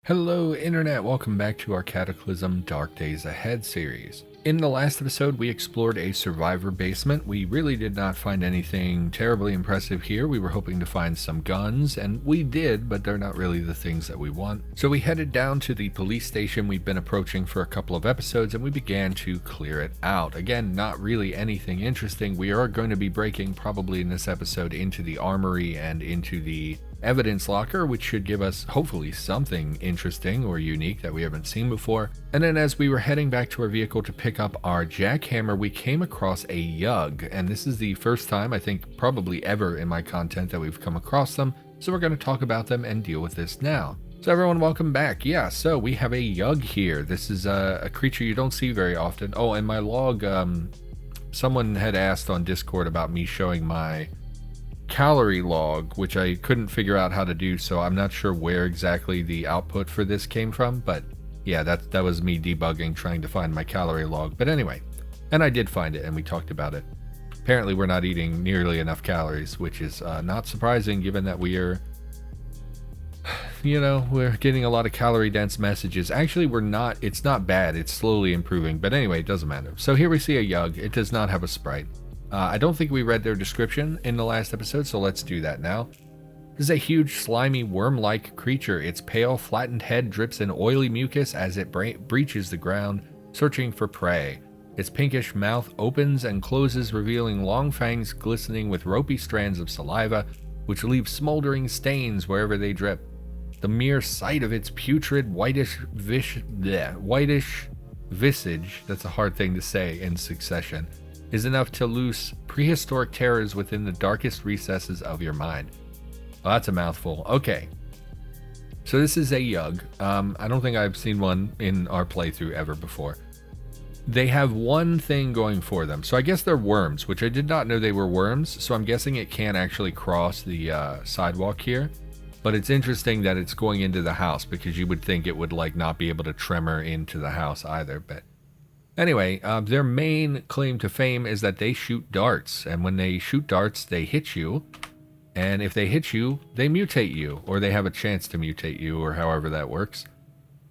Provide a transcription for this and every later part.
Hello Internet, welcome back to our Cataclysm Dark Days Ahead series. In the last episode we explored a survivor basement. We really did not find anything terribly impressive here. We were hoping to find some guns, and we did, but they're not really the things that we want. So we headed down to the police station we've been approaching for a couple of episodes, and we began to clear it out. Again, not really anything interesting. We are going to be breaking probably in this episode into the armory and into the evidence locker, which should give us hopefully something interesting or unique that we haven't seen before. And then as we were heading back to our vehicle to pick up our jackhammer, we came across a yug, and this is the first time I think probably ever in my content that we've come across them, so we're going to talk about them and deal with this now. So everyone, welcome back. Yeah, so we have a yug here. This is a creature you don't see very often. Oh, and my log, someone had asked on Discord about me showing my calorie log, which I couldn't figure out how to do, so I'm not sure where exactly the output for this came from, but yeah, that was me debugging, trying to find my calorie log. But anyway, and I did find it, and we talked about it. Apparently we're not eating nearly enough calories, which is not surprising given that we are, we're getting a lot of calorie dense messages. Actually, we're not. It's not bad. It's slowly improving, but anyway, it doesn't matter. So here we see a yug. It does not have a sprite. I don't think we read their description in the last episode, so let's do that now. This is a huge, slimy, worm-like creature. Its pale, flattened head drips in oily mucus as it breaches the ground, searching for prey. Its pinkish mouth opens and closes, revealing long fangs glistening with ropey strands of saliva, which leave smoldering stains wherever they drip. The mere sight of its putrid, whitish visage, that's a hard thing to say in succession, is enough to loose prehistoric terrors within the darkest recesses of your mind. Oh, that's a mouthful. Okay. So this is a yug. I don't think I've seen one in our playthrough ever before. They have one thing going for them. So I guess they're worms, which I did not know they were worms. So I'm guessing it can't actually cross the sidewalk here. But it's interesting that it's going into the house, because you would think it would not be able to tremor into the house either. But anyway, their main claim to fame is that they shoot darts, and when they shoot darts, they hit you, and if they hit you, they mutate you, or they have a chance to mutate you, or however that works.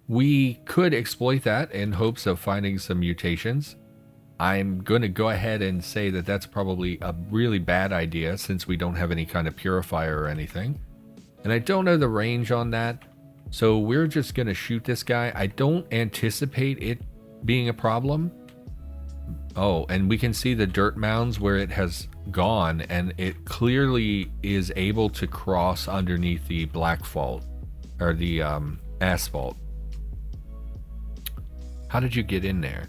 We could exploit that in hopes of finding some mutations. I'm going to go ahead and say that that's probably a really bad idea, since we don't have any kind of purifier or anything, and I don't know the range on that, so we're just going to shoot this guy. I don't anticipate it being a problem. Oh, and we can see the dirt mounds where it has gone, and it clearly is able to cross underneath the black fault, or the asphalt. How did you get in there?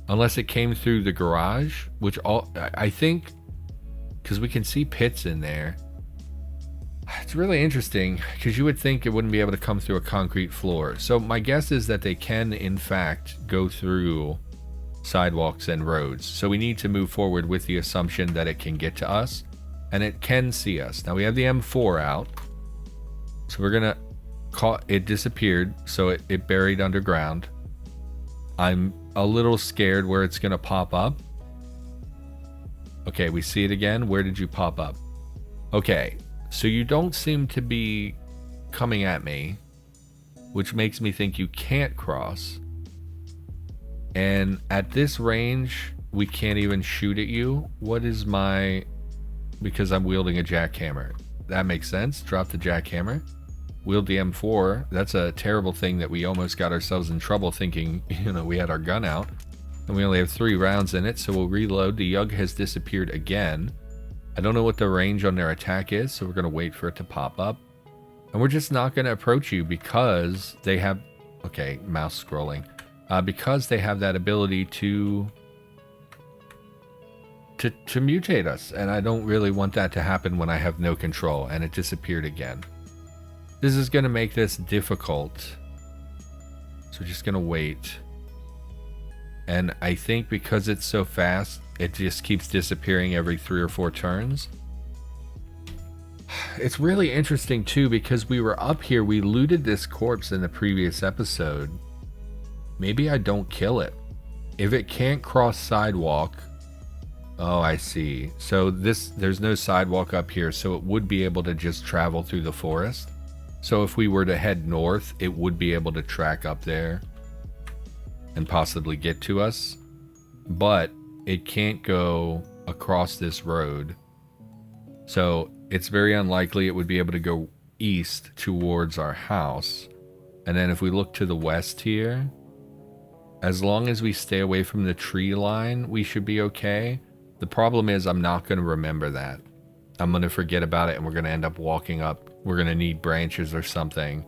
Unless it came through the garage, which I think, because we can see pits in there. It's really interesting, because you would think it wouldn't be able to come through a concrete floor. So my guess is that they can, in fact, go through sidewalks and roads. So we need to move forward with the assumption that it can get to us, and it can see us. Now we have the M4 out. So we're going to it disappeared, so it buried underground. I'm a little scared where it's going to pop up. Okay, we see it again. Where did you pop up? Okay. So you don't seem to be coming at me, which makes me think you can't cross. And at this range, we can't even shoot at you. What is because I'm wielding a jackhammer. That makes sense. Drop the jackhammer. Wield the M4. That's a terrible thing that we almost got ourselves in trouble thinking, we had our gun out. And we only have 3 rounds in it, so we'll reload. The yug has disappeared again. I don't know what the range on their attack is, so we're going to wait for it to pop up. And we're just not going to approach you because they have... Okay, mouse scrolling. Because they have that ability to mutate us. And I don't really want that to happen when I have no control. And it disappeared again. This is going to make this difficult. So we're just going to wait. And I think because it's so fast, it just keeps disappearing every 3 or 4 turns. It's really interesting too, because we were up here, we looted this corpse in the previous episode. Maybe I don't kill it. If it can't cross sidewalk... Oh, I see. So there's no sidewalk up here, so it would be able to just travel through the forest. So if we were to head north, it would be able to track up there and possibly get to us. But it can't go across this road. So it's very unlikely it would be able to go east towards our house. And then if we look to the west here, as long as we stay away from the tree line, we should be okay. The problem is I'm not going to remember that. I'm going to forget about it and we're going to end up walking up. We're going to need branches or something.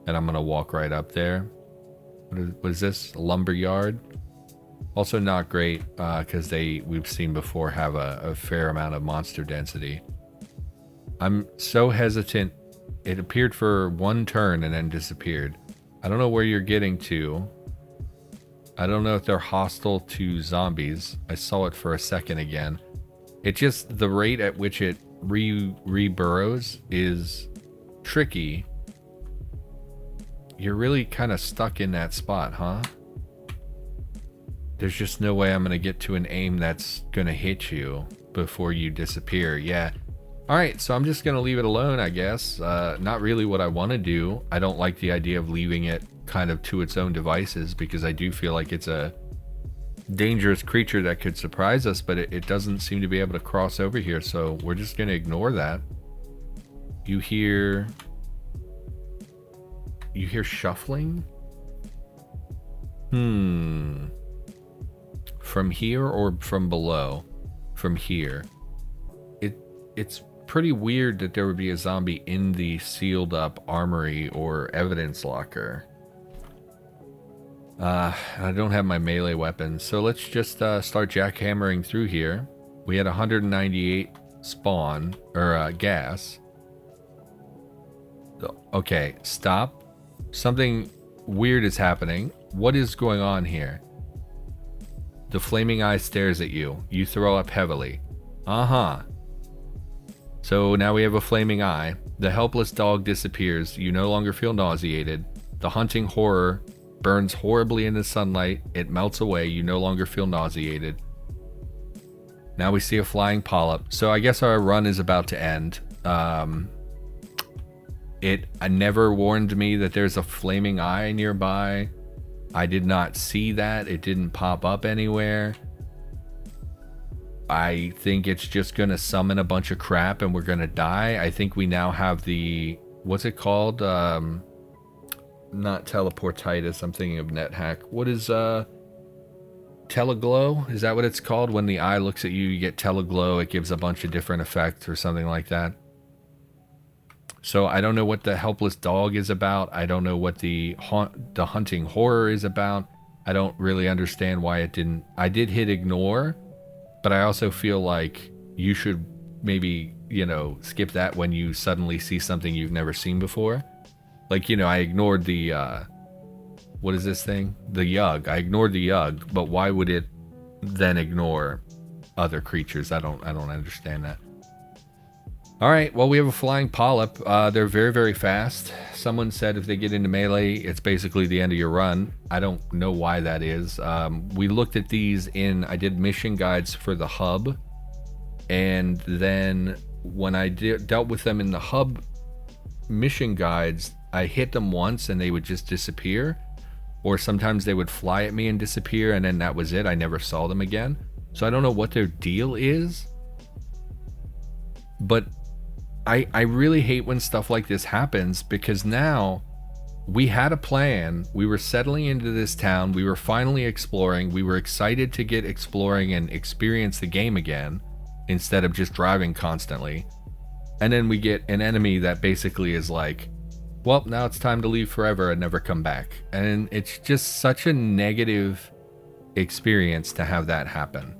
And I'm going to walk right up there. What is this? A lumber yard? Also not great because we've seen before have a fair amount of monster density. I'm so hesitant. It appeared for one turn and then disappeared. I don't know where you're getting to. I don't know if they're hostile to zombies. I saw it for a second again. It just, the rate at which it re-burrows is tricky. You're really kind of stuck in that spot, huh? There's just no way I'm going to get to an aim that's going to hit you before you disappear. Yeah. Alright, so I'm just going to leave it alone, I guess. Not really what I want to do. I don't like the idea of leaving it kind of to its own devices because I do feel like it's a dangerous creature that could surprise us, but it doesn't seem to be able to cross over here, so we're just going to ignore that. You hear shuffling? From here or from below? From here. It's pretty weird that there would be a zombie in the sealed up armory or evidence locker. I don't have my melee weapons, so let's just start jackhammering through here. We had 198 spawn, or gas. Okay, stop. Something weird is happening. What is going on here? The flaming eye stares at you. You throw up heavily. Uh-huh. So now we have a flaming eye. The helpless dog disappears. You no longer feel nauseated. The hunting horror burns horribly in the sunlight. It melts away. You no longer feel nauseated. Now we see a flying polyp. So I guess our run is about to end. It never warned me that there's a flaming eye nearby. I did not see that. It didn't pop up anywhere. I think it's just going to summon a bunch of crap and we're going to die. I think we now have the... What's it called? Not teleportitis. I'm thinking of NetHack. What is... Teleglow? Is that what it's called? When the eye looks at you, you get teleglow. It gives a bunch of different effects or something like that. So I don't know what the helpless dog is about. I don't know what the hunting horror is about. I don't really understand why it didn't... I did hit ignore, but I also feel like you should maybe, you know, skip that when you suddenly see something you've never seen before. Like, you know, I ignored the... what is this thing? The Yug. I ignored the Yug, but why would it then ignore other creatures? I don't understand that. Alright, well, we have a flying polyp. They're very, very fast. Someone said if they get into melee, it's basically the end of your run. I don't know why that is. We looked at these I did mission guides for the hub. And then when I dealt with them in the hub mission guides, I hit them once and they would just disappear. Or sometimes they would fly at me and disappear, and then that was it. I never saw them again. So I don't know what their deal is. But I really hate when stuff like this happens, because now we had a plan. We were settling into this town. We were finally exploring. We were excited to get exploring and experience the game again instead of just driving constantly. And then we get an enemy that basically is like, well, now it's time to leave forever and never come back. And it's just such a negative experience to have that happen.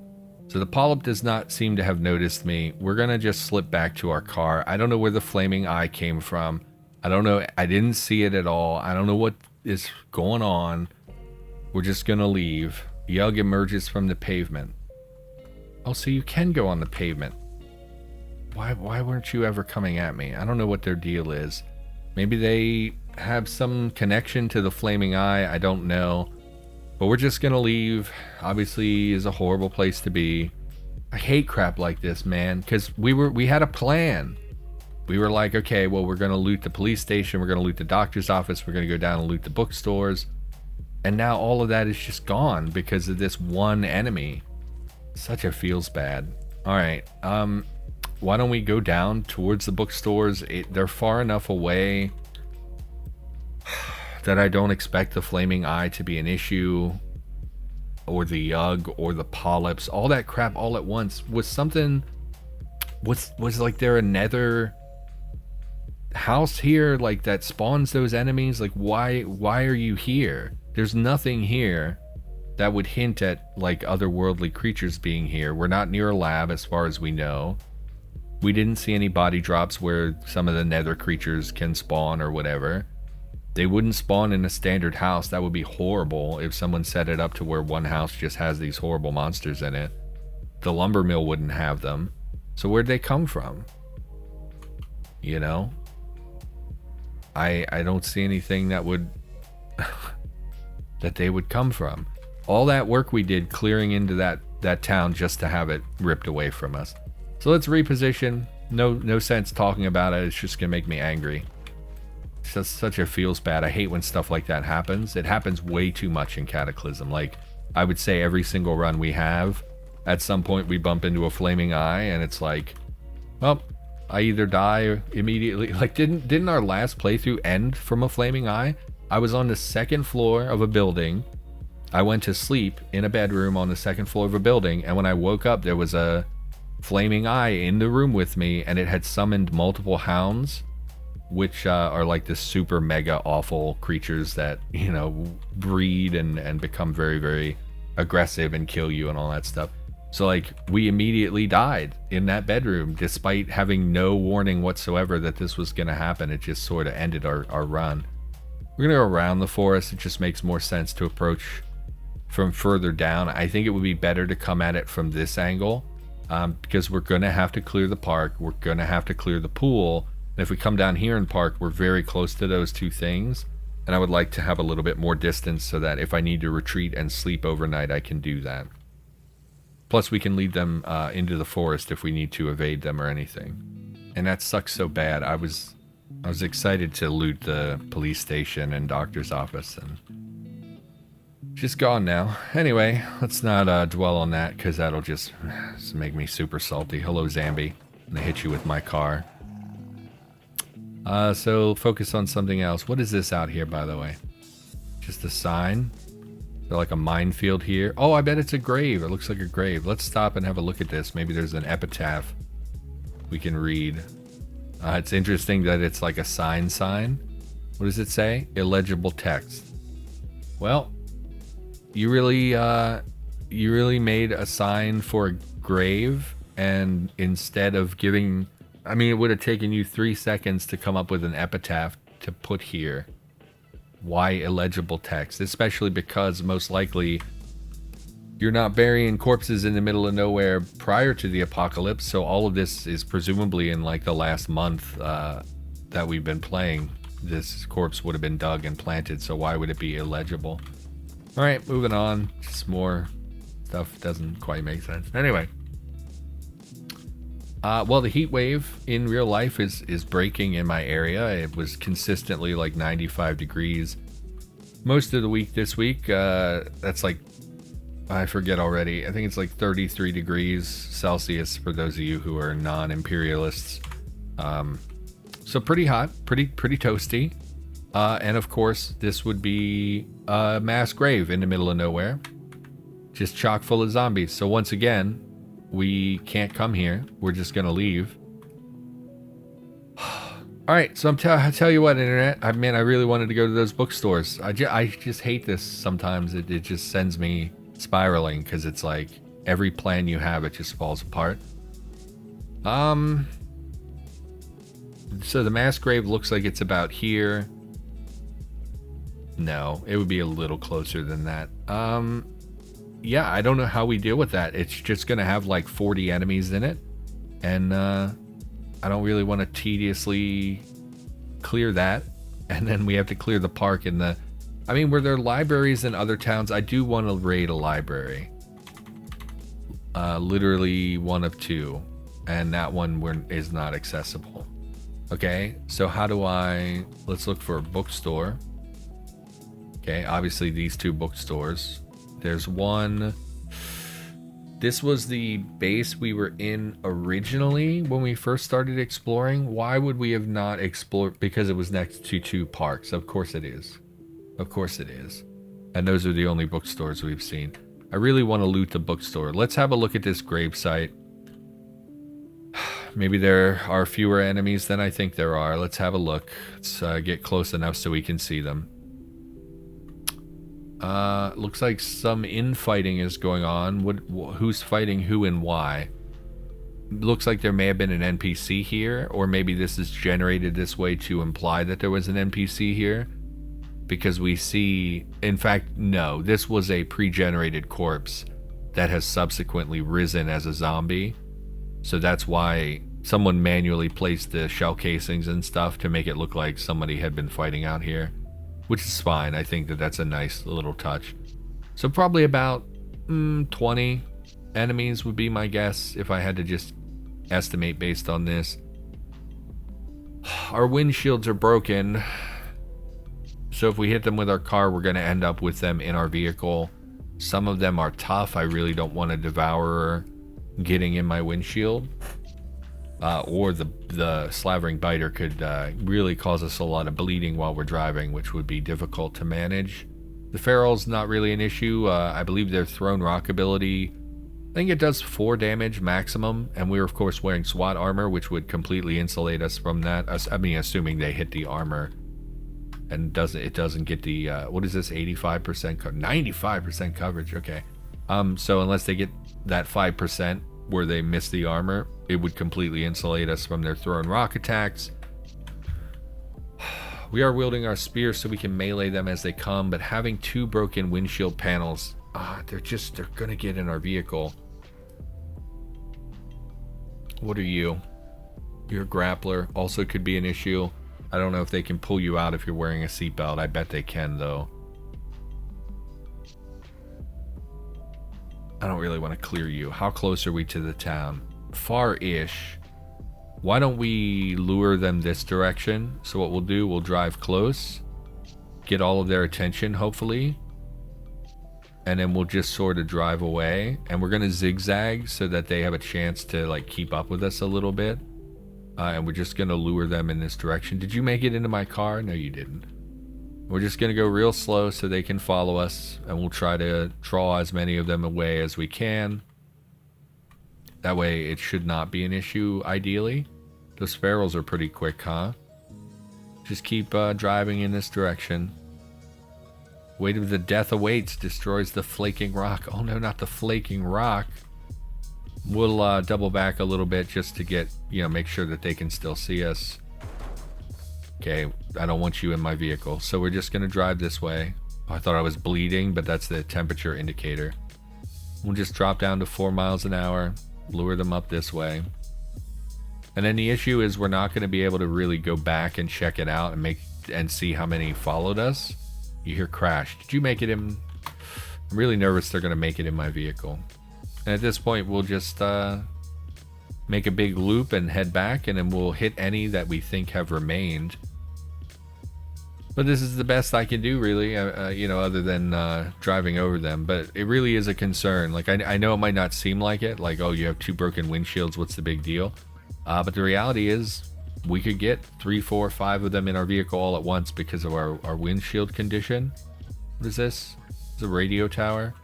So the polyp does not seem to have noticed me. We're going to just slip back to our car. I don't know where the flaming eye came from. I don't know. I didn't see it at all. I don't know what is going on. We're just going to leave. Yug emerges from the pavement. Oh, so you can go on the pavement. Why weren't you ever coming at me? I don't know what their deal is. Maybe they have some connection to the flaming eye. I don't know. But we're just going to leave. Obviously, is a horrible place to be. I hate crap like this, man, because we had a plan. we were like, okay, well, we're going to loot the police station, we're going to loot the doctor's office, we're going to go down and loot the bookstores. And now all of that is just gone because of this one enemy. Such a feels bad. All right, why don't we go down towards the bookstores? They're far enough away that I don't expect the flaming eye to be an issue, or the Yug, or the polyps, all that crap all at once. Was something, was like there a Nether house here like that spawns those enemies? Like why are you here? There's nothing here that would hint at like otherworldly creatures being here. We're not near a lab as far as we know. We didn't see any body drops where some of the Nether creatures can spawn or whatever. They wouldn't spawn in a standard house. That would be horrible if someone set it up to where one house just has these horrible monsters in it. The lumber mill wouldn't have them. So where'd they come from? You know? I don't see anything that would that they would come from. All that work we did clearing into that town just to have it ripped away from us. So let's reposition. No sense talking about it. It's just gonna make me angry. It's just such a feels bad. I hate when stuff like that happens. It happens way too much in Cataclysm. Like, I would say every single run we have, at some point we bump into a flaming eye and it's like, well, I either die immediately. Like, didn't our last playthrough end from a flaming eye? I was on the second floor of a building. I went to sleep in a bedroom on the second floor of a building, and when I woke up there was a flaming eye in the room with me, and it had summoned multiple hounds, which are like the super mega awful creatures that, you know, breed and become very, very aggressive and kill you and all that stuff. So like, we immediately died in that bedroom despite having no warning whatsoever that this was going to happen. It just sort of ended our run. We're going to go around the forest. It just makes more sense to approach from further down. I think it would be better to come at it from this angle, because we're going to have to clear the park. We're going to have to clear the pool. And if we come down here and park, we're very close to those two things. And I would like to have a little bit more distance so that if I need to retreat and sleep overnight, I can do that. Plus, we can lead them into the forest if we need to evade them or anything. And that sucks so bad. I was excited to loot the police station and doctor's office, and just gone now. Anyway, let's not dwell on that, because that'll just make me super salty. Hello, Zambi. I'm gonna hit you with my car. So focus on something else. What is this out here, by the way? Just a sign? Is there like a minefield here? Oh, I bet it's a grave. It looks like a grave. Let's stop and have a look at this. Maybe there's an epitaph we can read. It's interesting that it's like a sign. What does it say? Illegible text. Well, you really made a sign for a grave, and instead of giving, I mean, it would have taken you 3 seconds to come up with an epitaph to put here. Why illegible text? Especially because most likely you're not burying corpses in the middle of nowhere prior to the apocalypse, so all of this is presumably in like the last month that we've been playing. This corpse would have been dug and planted, so why would it be illegible? Alright, moving on. Just more stuff doesn't quite make sense. Anyway. Well, the heat wave in real life is breaking in my area. It was consistently like 95 degrees most of the week this week. That's like, I forget already. I think it's like 33 degrees Celsius for those of you who are non-imperialists. So pretty hot, pretty toasty. And of course, this would be a mass grave in the middle of nowhere, just chock full of zombies. So once again, we can't come here. We're just gonna leave. All right, so I tell you what, internet. I really wanted to go to those bookstores. I just hate this sometimes. It just sends me spiraling, because it's like every plan you have, it just falls apart. So the mass grave looks like it's about here. No, it would be a little closer than that. Yeah, I don't know how we deal with that. It's just gonna have like 40 enemies in it, and I don't really want to tediously clear that, and then we have to clear the park and the, I mean, were there libraries in other towns? I do want to raid a library. Literally one of two, and that one is not accessible. Okay, so how do I... Let's look for a bookstore. Okay, obviously these two bookstores. There's one... This was the base we were in originally when we first started exploring. Why would we have not explored? Because it was next to two parks. Of course it is. Of course it is. And those are the only bookstores we've seen. I really want to loot the bookstore. Let's have a look at this grave site. Maybe there are fewer enemies than I think there are. Let's have a look. Let's get close enough so we can see them. Looks like some infighting is going on. Who's fighting who and why? Looks like there may have been an NPC here, or maybe this is generated this way to imply that there was an NPC here. Because we see... In fact, no. This was a pre-generated corpse that has subsequently risen as a zombie. So that's why someone manually placed the shell casings and stuff to make it look like somebody had been fighting out here. Which is fine. I think that that's a nice little touch. So probably about 20 enemies would be my guess if I had to just estimate based on this. Our windshields are broken. So if we hit them with our car, we're going to end up with them in our vehicle. Some of them are tough. I really don't want a devourer getting in my windshield. Or the slavering biter could really cause us a lot of bleeding while we're driving, which would be difficult to manage. The ferals, not really an issue. I believe their thrown rock ability, I think it does 4 damage maximum, and we're of course wearing SWAT armor, which would completely insulate us from that. I mean, assuming they hit the armor, and it doesn't get the what is this, 85%, 95% coverage? Okay, so unless they get that 5% where they miss the armor, it would completely insulate us from their thrown rock attacks. We are wielding our spear so we can melee them as they come, but having 2 broken windshield panels, they're gonna get in our vehicle. What are you? You're a grappler. Also could be an issue. I don't know if they can pull you out if you're wearing a seatbelt. I bet they can, though. I don't really want to clear you. How close are we to the town? Far-ish. Why don't we lure them this direction? So what we'll do, we'll drive close, get all of their attention, hopefully, and then we'll just sort of drive away. And we're going to zigzag so that they have a chance to like keep up with us a little bit. And we're just going to lure them in this direction. Did you make it into my car? No, you didn't. We're just going to go real slow so they can follow us. And we'll try to draw as many of them away as we can. That way it should not be an issue, ideally. Those ferals are pretty quick, huh? Just keep driving in this direction. Weight of the death awaits. Destroys the flaking rock. Oh no, not the flaking rock. We'll double back a little bit just to get, make sure that they can still see us. Okay, I don't want you in my vehicle. So we're just going to drive this way. Oh, I thought I was bleeding, but that's the temperature indicator. We'll just drop down to 4 miles an hour, lure them up this way. And then the issue is we're not going to be able to really go back and check it out and see how many followed us. You hear crash. Did you make it in? I'm really nervous they're going to make it in my vehicle. And at this point, we'll just make a big loop and head back, and then we'll hit any that we think have remained. But this is the best I can do, really, other than driving over them. But it really is a concern. Like, I know it might not seem like it, like, oh, you have 2 broken windshields, what's the big deal? But the reality is, we could get 3, 4, 5 of them in our vehicle all at once because of our windshield condition. What is this? It's a radio tower.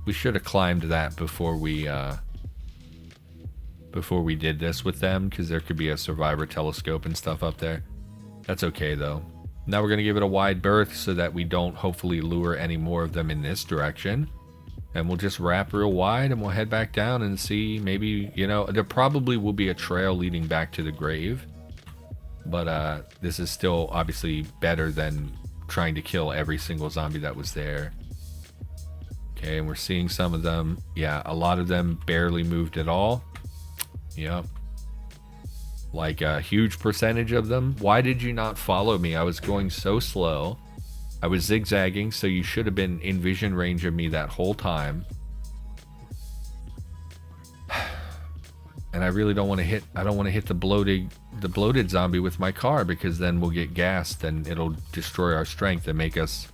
We should have climbed that before we did this with them, because there could be a survivor telescope and stuff up there. That's okay though. Now we're going to give it a wide berth so that we don't hopefully lure any more of them in this direction. And we'll just wrap real wide and we'll head back down and see, maybe, there probably will be a trail leading back to the grave. But this is still obviously better than trying to kill every single zombie that was there. Okay, and we're seeing some of them. Yeah, a lot of them barely moved at all. Yep. Like a huge percentage of them. Why did you not follow me? I was going so slow. I was zigzagging, so you should have been in vision range of me that whole time. And I really don't want to hit, I don't want to hit the bloated zombie with my car, because then we'll get gassed and it'll destroy our strength and make us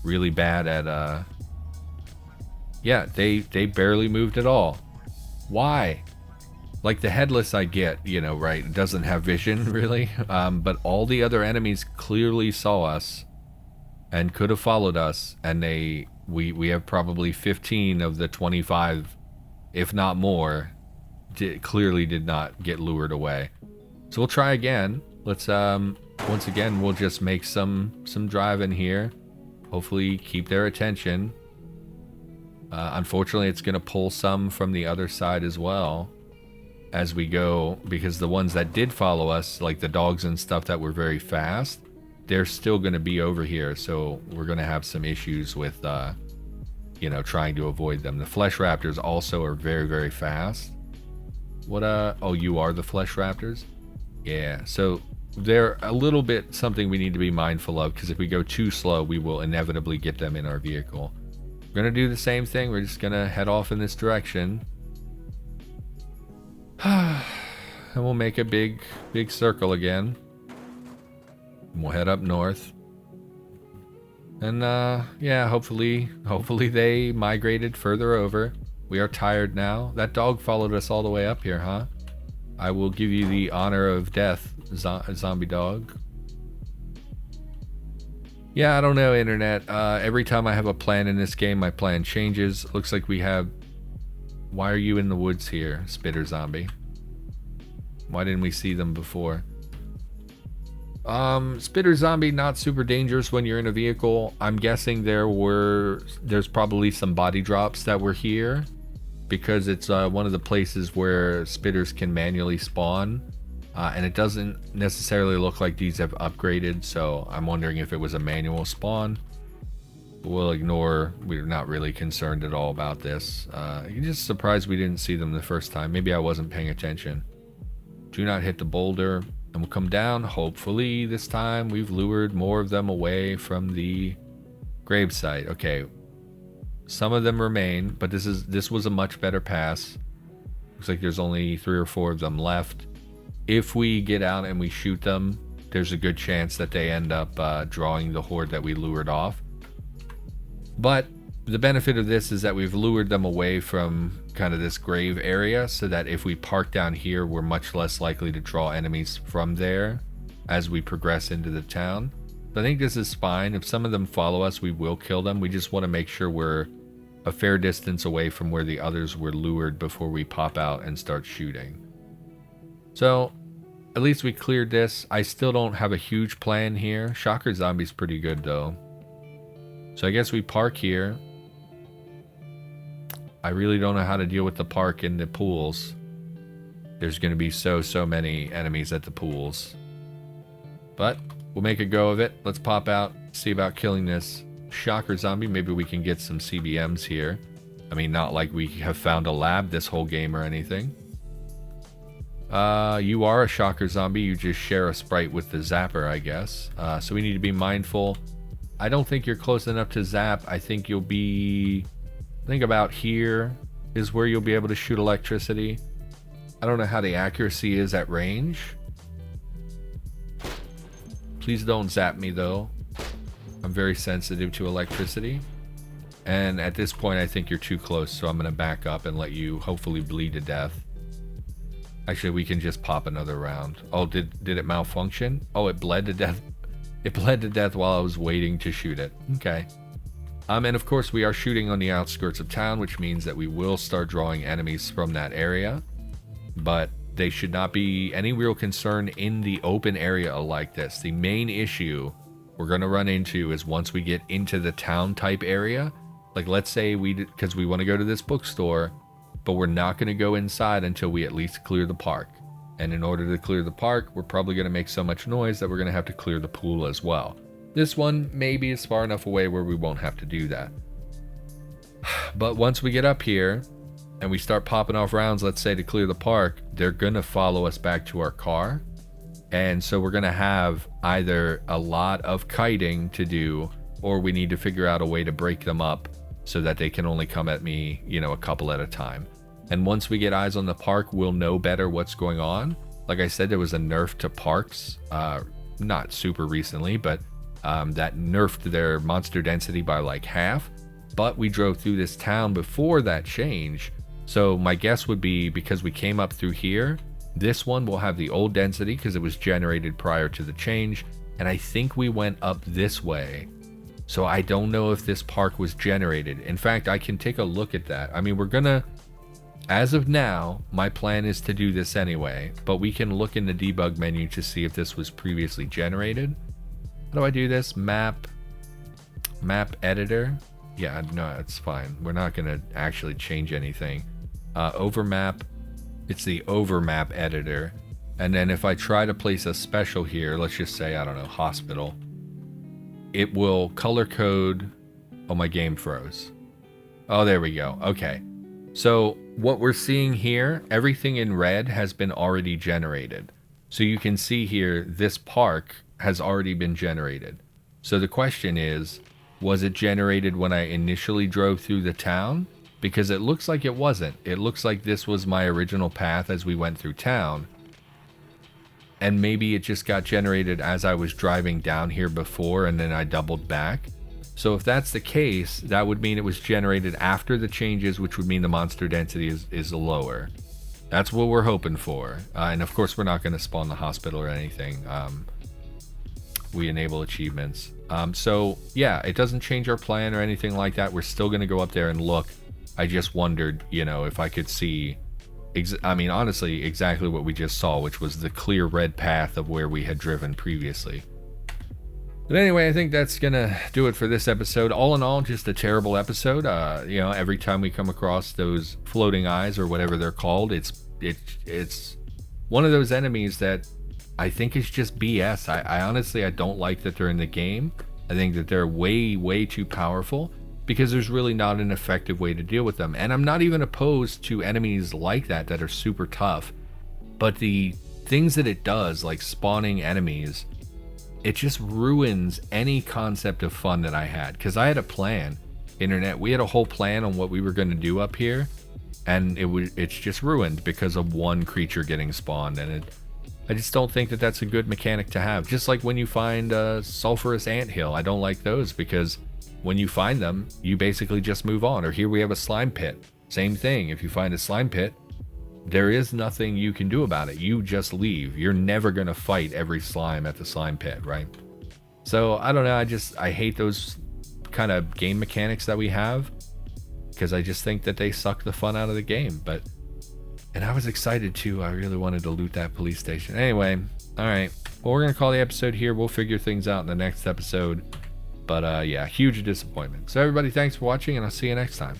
really bad at, yeah, they barely moved at all. Why? Like the headless I get, you know, right, it doesn't have vision really, but all the other enemies clearly saw us and could have followed us, and we have probably 15 of the 25, if not more, clearly did not get lured away. So we'll try again. Let's once again we'll just make some drive in here, hopefully keep their attention. Unfortunately it's gonna pull some from the other side as well as we go, because the ones that did follow us, like the dogs and stuff that were very fast, they're still gonna be over here, so we're gonna have some issues with you know, trying to avoid them. The flesh raptors also are very, very fast. What oh, you are the flesh raptors? Yeah, so they're a little bit something we need to be mindful of, because if we go too slow we will inevitably get them in our vehicle. We're gonna do the same thing. We're just gonna head off in this direction. And we'll make a big circle again. And we'll head up north. And yeah, hopefully they migrated further over. We are tired now. That dog followed us all the way up here, huh? I will give you the honor of death, zombie dog. Yeah, I don't know, internet. Every time I have a plan in this game, my plan changes. Looks like we have... Why are you in the woods here, spitter zombie? Why didn't we see them before? Spitter zombie, not super dangerous when you're in a vehicle. I'm guessing there's probably some body drops that were here, because it's one of the places where spitters can manually spawn, and it doesn't necessarily look like these have upgraded, so I'm wondering if it was a manual spawn. We'll ignore, we're not really concerned at all about this. I'm just surprised we didn't see them the first time. Maybe I wasn't paying attention. Do not hit the boulder. And we'll come down. Hopefully this time we've lured more of them away from the gravesite. Okay, some of them remain, but this was a much better pass. Looks like there's only 3 or 4 of them left. If we get out and we shoot them, there's a good chance that they end up drawing the horde that we lured off. But the benefit of this is that we've lured them away from kind of this grave area, so that if we park down here, we're much less likely to draw enemies from there as we progress into the town. So I think this is fine. If some of them follow us, we will kill them. We just want to make sure we're a fair distance away from where the others were lured before we pop out and start shooting. So at least we cleared this. I still don't have a huge plan here. Shocker zombie's pretty good though. So I guess we park here. I really don't know how to deal with the park and the pools. There's going to be so many enemies at the pools. But we'll make a go of it. Let's pop out, see about killing this shocker zombie. Maybe we can get some CBMs here. I mean, not like we have found a lab this whole game or anything. You are a shocker zombie. You just share a sprite with the zapper, I guess. So we need to be mindful. I don't think you're close enough to zap. I think you'll be... I think about here is where you'll be able to shoot electricity. I don't know how the accuracy is at range. Please don't zap me though. I'm very sensitive to electricity. And at this point I think you're too close, so I'm going to back up and let you hopefully bleed to death. Actually, we can just pop another round. Oh, did it malfunction? Oh, it bled to death. It bled to death while I was waiting to shoot it. Okay. And of course we are shooting on the outskirts of town, which means that we will start drawing enemies from that area, but they should not be any real concern in the open area like this. The main issue we're going to run into is once we get into the town type area, like let's say because we want to go to this bookstore, but we're not going to go inside until we at least clear the park. And in order to clear the park, we're probably going to make so much noise that we're going to have to clear the pool as well. This one maybe is far enough away where we won't have to do that. But once we get up here and we start popping off rounds, let's say to clear the park, they're gonna follow us back to our car. And so we're gonna have either a lot of kiting to do, or we need to figure out a way to break them up so that they can only come at me, you know, a couple at a time. And once we get eyes on the park, we'll know better what's going on. Like I said, there was a nerf to parks, not super recently, but that nerfed their monster density by like half. But we drove through this town before that change. So my guess would be, because we came up through here, this one will have the old density because it was generated prior to the change. And I think we went up this way. So I don't know if this park was generated. In fact, I can take a look at that. I mean, we're gonna, as of now, my plan is to do this anyway, but we can look in the debug menu to see if this was previously generated. How do I do this? Map editor. Yeah, no, it's fine. We're not gonna actually change anything. Overmap. It's the overmap editor. And then if I try to place a special here, let's just say, I don't know, hospital, it will color code. Oh, my game froze. Oh, there we go. Okay. So what we're seeing here, everything in red has been already generated. So you can see here, this park has already been generated. So the question is, was it generated when I initially drove through the town? Because it looks like it wasn't. It looks like this was my original path as we went through town. And maybe it just got generated as I was driving down here before and then I doubled back. So if that's the case, that would mean it was generated after the changes, which would mean the monster density is lower. That's what we're hoping for. And of course, we're not going to spawn the hospital or anything. We enable achievements. So yeah, it doesn't change our plan or anything like that. We're still going to go up there and look. I just wondered, you know, if I could see, I mean, honestly, exactly what we just saw, which was the clear red path of where we had driven previously. But anyway, I think that's gonna do it for this episode. All in all, just a terrible episode. You know, every time we come across those floating eyes or whatever they're called, it's one of those enemies that I think is just BS. I honestly, I don't like that they're in the game. I think that they're way too powerful because there's really not an effective way to deal with them. And I'm not even opposed to enemies like that are super tough. But the things that it does, like spawning enemies, it just ruins any concept of fun that I had. Because I had a plan, internet, we had a whole plan on what we were going to do up here. And it's just ruined because of one creature getting spawned. And I just don't think that that's a good mechanic to have. Just like when you find a sulfurous anthill, I don't like those because when you find them, you basically just move on. Or here we have a slime pit. Same thing. If you find a slime pit, there is nothing you can do about it. You just leave. You're never going to fight every slime at the slime pit, right? So I don't know. I hate those kind of game mechanics that we have because I just think that they suck the fun out of the game. And I was excited too. I really wanted to loot that police station. Anyway, all right. Well, we're going to call the episode here. We'll figure things out in the next episode. But yeah, huge disappointment. So everybody, thanks for watching, and I'll see you next time.